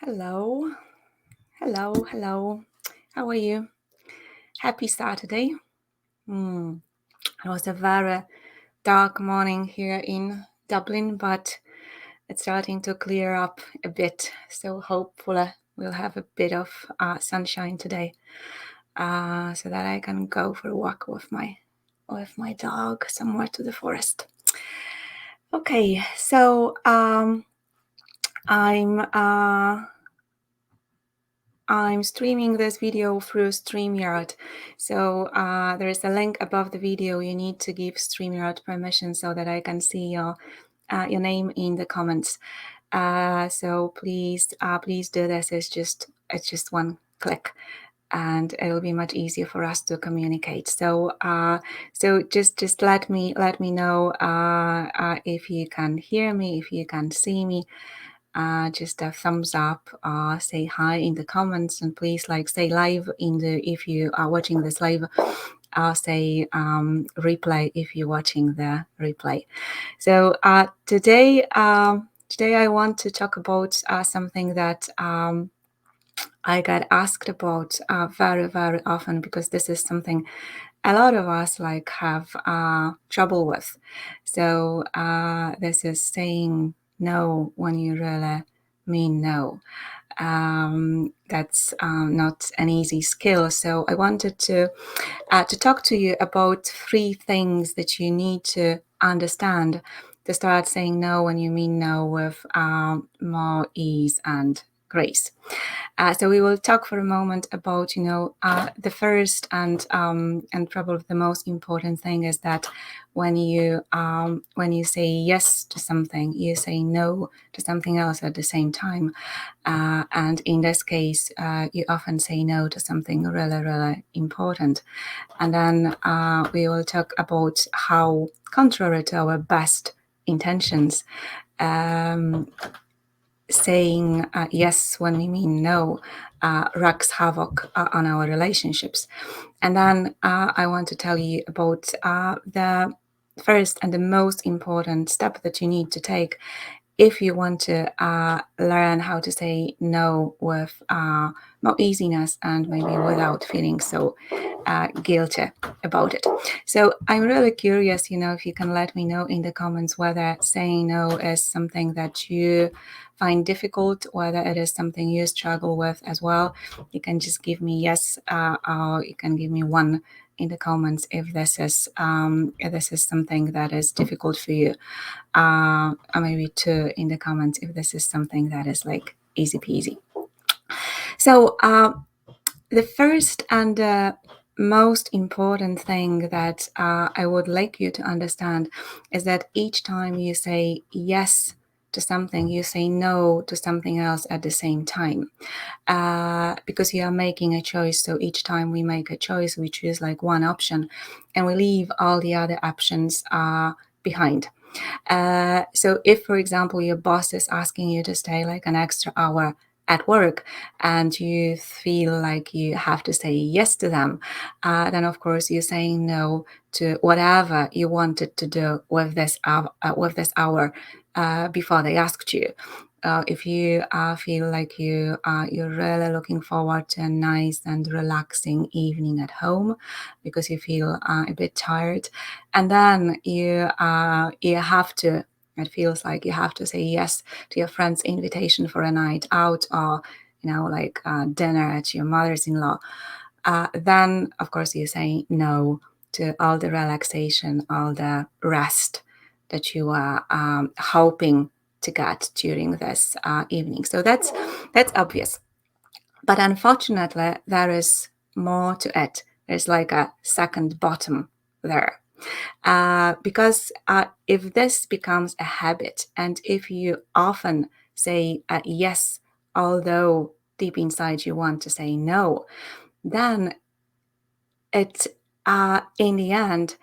Hello, hello. How are you? Happy Saturday. It was a very dark morning here in Dublin, but it's starting to clear up a bit. So hopefully we'll have a bit of sunshine today, so that I can go for a walk with my dog somewhere to the forest. Okay, so I'm streaming this video through StreamYard. So there is a link above the video. You need to give StreamYard permission so that I can see your name in the comments. So please do this. It's just one click, and it'll be much easier for us to communicate. So just let me know if you can hear me, if you can see me. Just a thumbs up, say hi in the comments, and please say live if you are watching this live, say replay if you're watching the replay. So today I want to talk about something that I get asked about very, very often, because this is something a lot of us have trouble with. So this is saying no when you really mean no. That's not an easy skill. So I wanted to talk to you about 3 things that you need to understand to start saying no when you mean no with more ease and grace. So we will talk for a moment about, the first and probably the most important thing is that when you say yes to something, you say no to something else at the same time. And in this case, you often say no to something really, really important. And then we will talk about how, contrary to our best intentions, saying yes when we mean no wreaks havoc on our relationships. And then I want to tell you about the first and the most important step that you need to take if you want to learn how to say no with more easiness and maybe without feeling so guilty about it. So I'm really curious, if you can let me know in the comments whether saying no is something that you find difficult, whether it is something you struggle with as well. You can just give me yes, or you can give me 1 in the comments if this is something that is difficult for you, or maybe 2 in the comments if this is something that is easy peasy. So the first and most important thing that I would like you to understand is that each time you say yes to something, you say no to something else at the same time, because you are making a choice. So each time we make a choice, we choose one option and we leave all the other options behind. So if, for example, your boss is asking you to stay an extra hour at work and you feel like you have to say yes to them, then of course you're saying no to whatever you wanted to do with this hour before they asked you. If you feel like you're really looking forward to a nice and relaxing evening at home because you feel a bit tired, and then you have to, it feels like you have to say yes to your friend's invitation for a night out, or dinner at your mother's-in-law, then of course you say no to all the relaxation, all the rest that you are hoping to get during this evening. So that's obvious. But unfortunately, there is more to it. There's a second bottom there. Because if this becomes a habit, and if you often say yes, although deep inside you want to say no, then it in the end,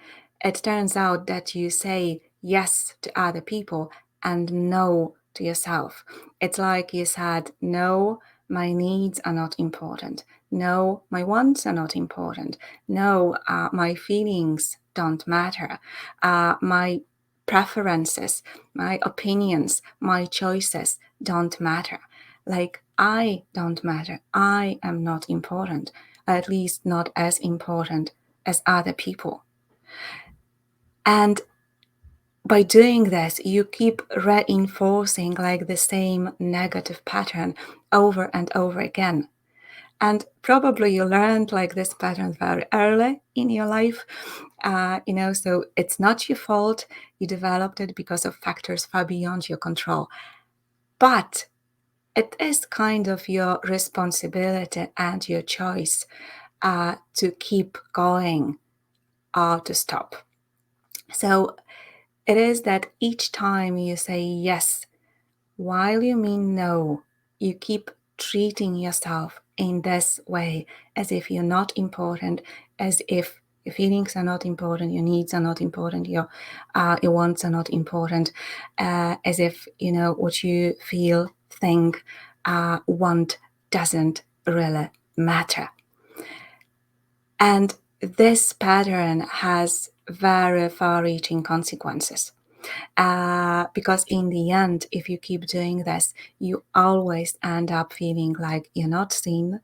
it turns out that you say yes to other people and no to yourself. It's like you said, no, my needs are not important. No, my wants are not important. No, my feelings don't matter. My preferences, my opinions, my choices don't matter. I don't matter. I am not important, at least not as important as other people. And by doing this, you keep reinforcing like the same negative pattern over and over again. And probably you learned like this pattern very early in your life, so it's not your fault. You developed it because of factors far beyond your control. But it is kind of your responsibility and your choice to keep going or to stop. So it is that each time you say yes, while you mean no, you keep treating yourself in this way, as if you're not important, as if your feelings are not important, your needs are not important, your wants are not important, as if what you feel, think, want doesn't really matter. And this pattern has very far-reaching consequences. Because in the end, if you keep doing this, you always end up feeling like you're not seen,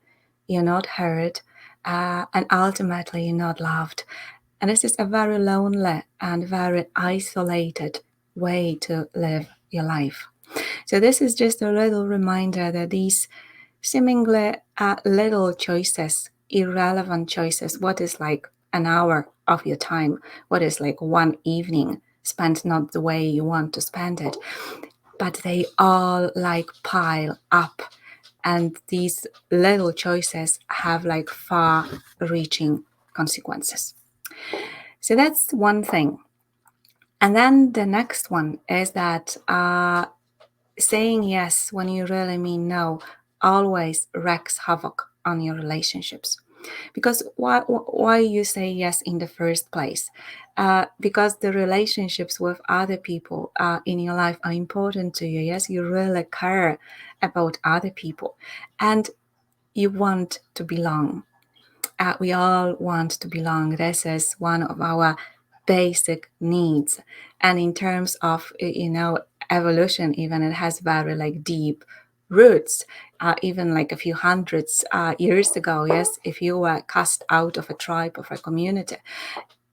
you're not heard, and ultimately you're not loved. And this is a very lonely and very isolated way to live your life. So this is just a little reminder that these seemingly little choices, irrelevant choices, what is like an hour of your time, what is like one evening spent not the way you want to spend it, but they all like pile up, and these little choices have like far-reaching consequences. So that's one thing. And then the next one is that saying yes when you really mean no always wreaks havoc on your relationships. Because why you say yes in the first place? Because the relationships with other people in your life are important to you. Yes, you really care about other people, and you want to belong. We all want to belong. This is one of our basic needs. And in terms of, evolution, even it has very like deep roots. Even like a few hundreds years ago, yes, if you were cast out of a tribe, of a community,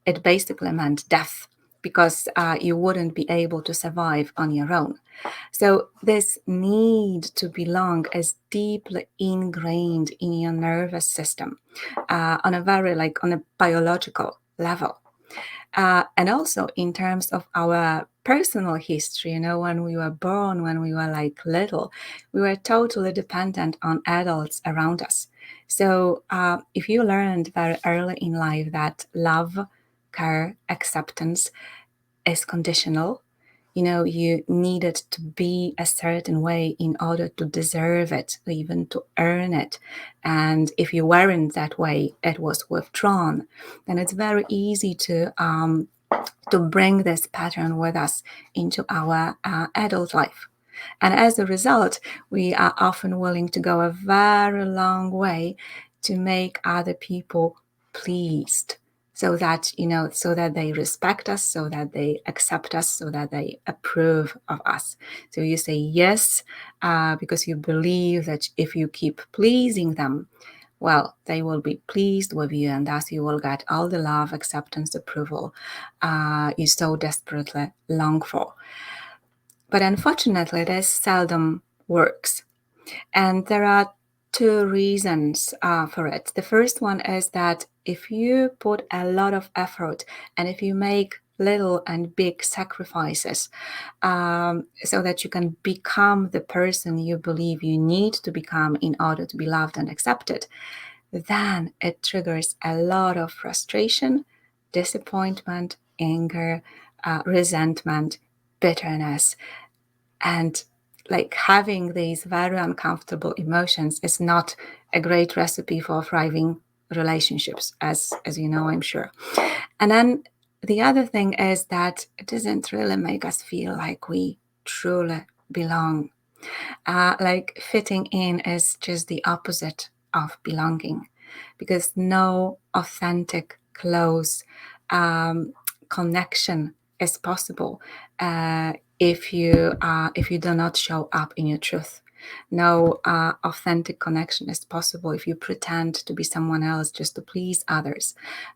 it basically meant death, because you wouldn't be able to survive on your own. So this need to belong is deeply ingrained in your nervous system on a very on a biological level. And also in terms of our personal history, when we were born, when we were like little, we were totally dependent on adults around us. So if you learned very early in life that love, care, acceptance is conditional, you needed to be a certain way in order to deserve it, even to earn it. And if you weren't that way, it was withdrawn. Then it's very easy to bring this pattern with us into our adult life. And as a result, we are often willing to go a very long way to make other people pleased, so that so that they respect us, so that they accept us, so that they approve of us. So you say yes because you believe that if you keep pleasing them, well, they will be pleased with you, and thus you will get all the love, acceptance, approval you so desperately long for. But unfortunately, this seldom works. And there are two reasons for it. The first one is that if you put a lot of effort and if you make little and big sacrifices so that you can become the person you believe you need to become in order to be loved and accepted, then it triggers a lot of frustration, disappointment, anger, resentment, bitterness. And like having these very uncomfortable emotions is not a great recipe for thriving relationships, as you know, I'm sure. And then the other thing is that it doesn't really make us feel like we truly belong. Like fitting in is just the opposite of belonging, because no authentic, close connection is possible if you do not show up in your truth. No authentic connection is possible if you pretend to be someone else just to please others.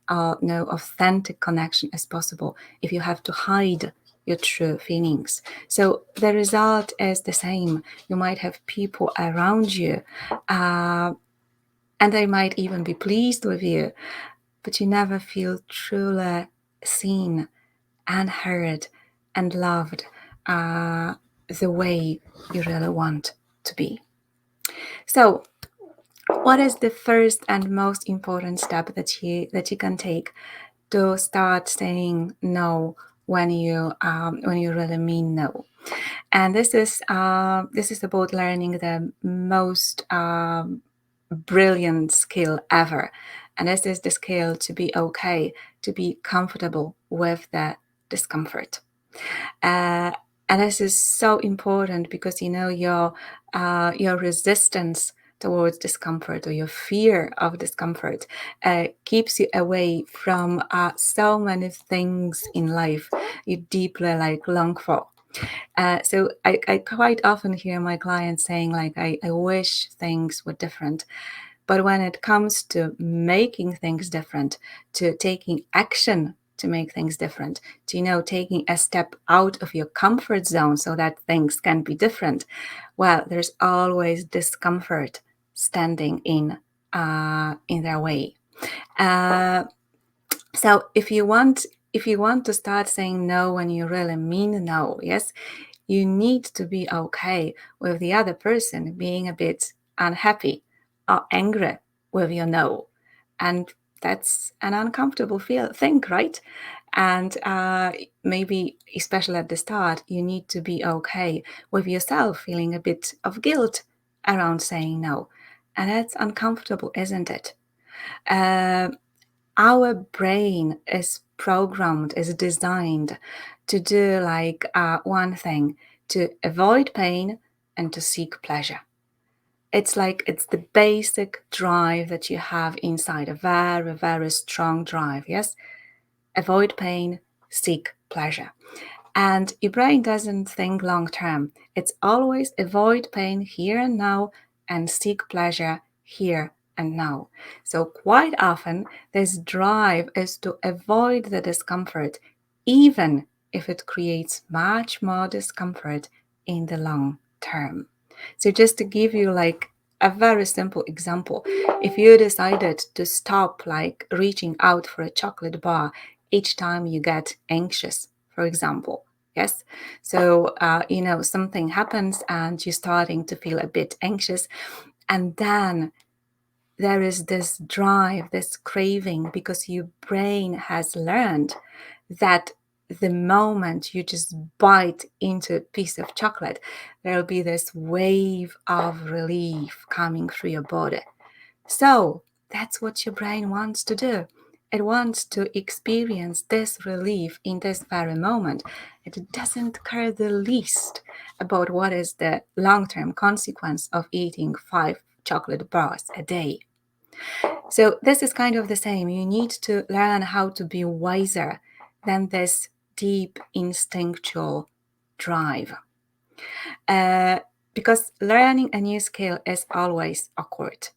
No authentic connection is possible if you have to hide your true feelings. So the result is the same. You might have people around you, and they might even be pleased with you, but you never feel truly seen and heard and loved the way you really want to be. So, what is the first and most important step that you can take to start saying no when you really mean no? And this is about learning the most brilliant skill ever, and this is the skill to be okay, to be comfortable with the discomfort. Uh, and this is so important because your resistance towards discomfort, or your fear of discomfort, keeps you away from so many things in life you deeply long for. So I quite often hear my clients saying like, I wish things were different. But when it comes to making things different, to taking action to make things different, to, taking a step out of your comfort zone so that things can be different, well, there's always discomfort standing in their way. So if you want to start saying no when you really mean no, yes, you need to be okay with the other person being a bit unhappy or angry with your no. And that's an uncomfortable thing, right? And maybe, especially at the start, you need to be okay with yourself feeling a bit of guilt around saying no. And that's uncomfortable, isn't it? Uh, our brain is programmed, is designed to do one thing, to avoid pain and to seek pleasure. It's the basic drive that you have inside, a very, very strong drive, yes? Avoid pain, seek pleasure. And your brain doesn't think long term. It's always avoid pain here and now and seek pleasure here and now. So, quite often, this drive is to avoid the discomfort, even if it creates much more discomfort in the long term. So, just to give you a very simple example, if you decided to stop reaching out for a chocolate bar each time you get anxious, for example, yes, so something happens and you're starting to feel a bit anxious, and then there is this drive, this craving, because your brain has learned that the moment you just bite into a piece of chocolate, there'll be this wave of relief coming through your body. So that's what your brain wants to do. It wants to experience this relief in this very moment. It doesn't care the least about what is the long-term consequence of eating 5 chocolate bars a day. So this is kind of the same. You need to learn how to be wiser than this deep instinctual drive. Because learning a new skill is always awkward.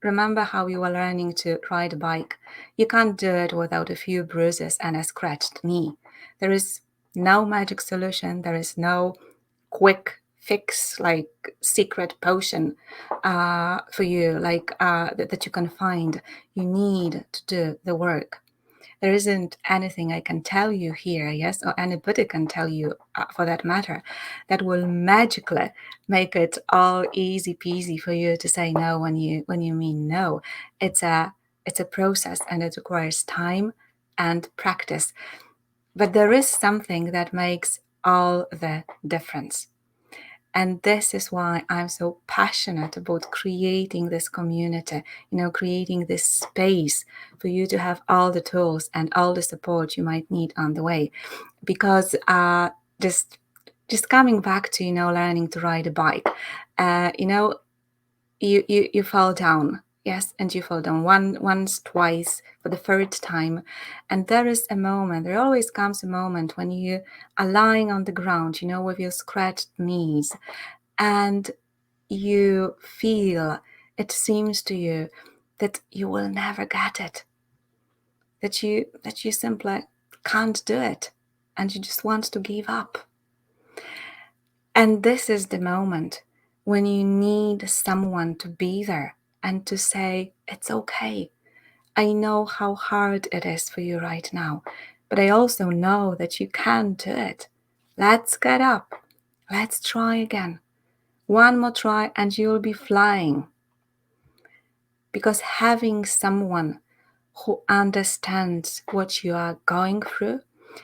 Remember how you were learning to ride a bike? You can't do it without a few bruises and a scratched knee. There is no magic solution. There is no quick fix, secret potion for you, that you can find. You need to do the work. There isn't anything I can tell you here, yes, or anybody can tell you, for that matter, that will magically make it all easy peasy for you to say no when you mean no. It's a process, and it requires time and practice. But there is something that makes all the difference. And this is why I'm so passionate about creating this community, creating this space for you to have all the tools and all the support you might need on the way. Because just coming back to, learning to ride a bike, you fall down. Yes, and you fall down once, twice, for the third time. And there always comes a moment when you are lying on the ground, with your scratched knees. And you feel, it seems to you that you will never get it, that you simply can't do it, and you just want to give up. And this is the moment when you need someone to be there and to say, it's okay. I know how hard it is for you right now, but I also know that you can do it. Let's get up. Let's try again. One more try and you'll be flying. Because having someone who understands what you are going through,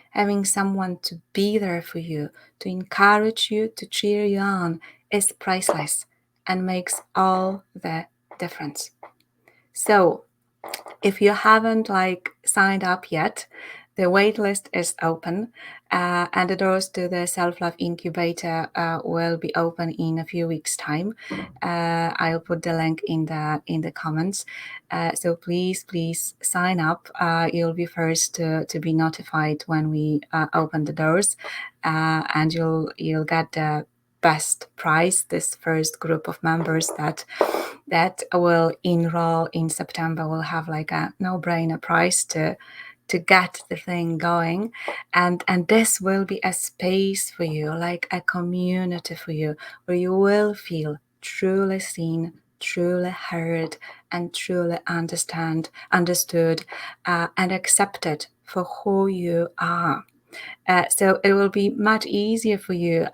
having someone to be there for you, to encourage you, to cheer you on, is priceless and makes all the difference. So if you haven't signed up yet, the waitlist is open, and the doors to the self-love incubator will be open in a few weeks' time. I'll put the link in the comments. So please sign up. You'll be first to be notified when we open the doors, and you'll get the best prize. This first group of members that will enroll in September will have like a no-brainer price to get the thing going, and this will be a space for you, like a community for you, where you will feel truly seen, truly heard, and truly understood, and accepted for who you are. So it will be much easier for you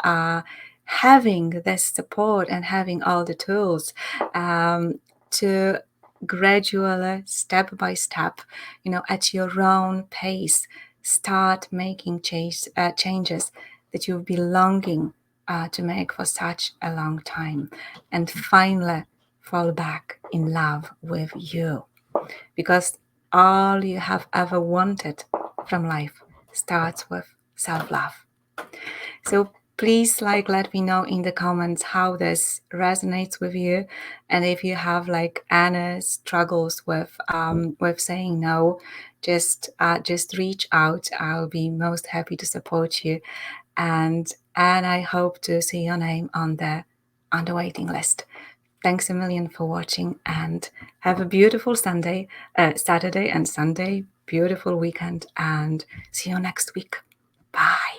having this support and having all the tools to gradually, step by step, at your own pace, start making changes that you've been longing to make for such a long time, and finally fall back in love with you, because all you have ever wanted from life starts with self-love. So please let me know in the comments how this resonates with you, and if you have any struggles with saying no, just reach out. I'll be most happy to support you, and I hope to see your name on the waiting list. Thanks a million for watching, and have a beautiful Saturday and Sunday, beautiful weekend, and see you next week. Bye.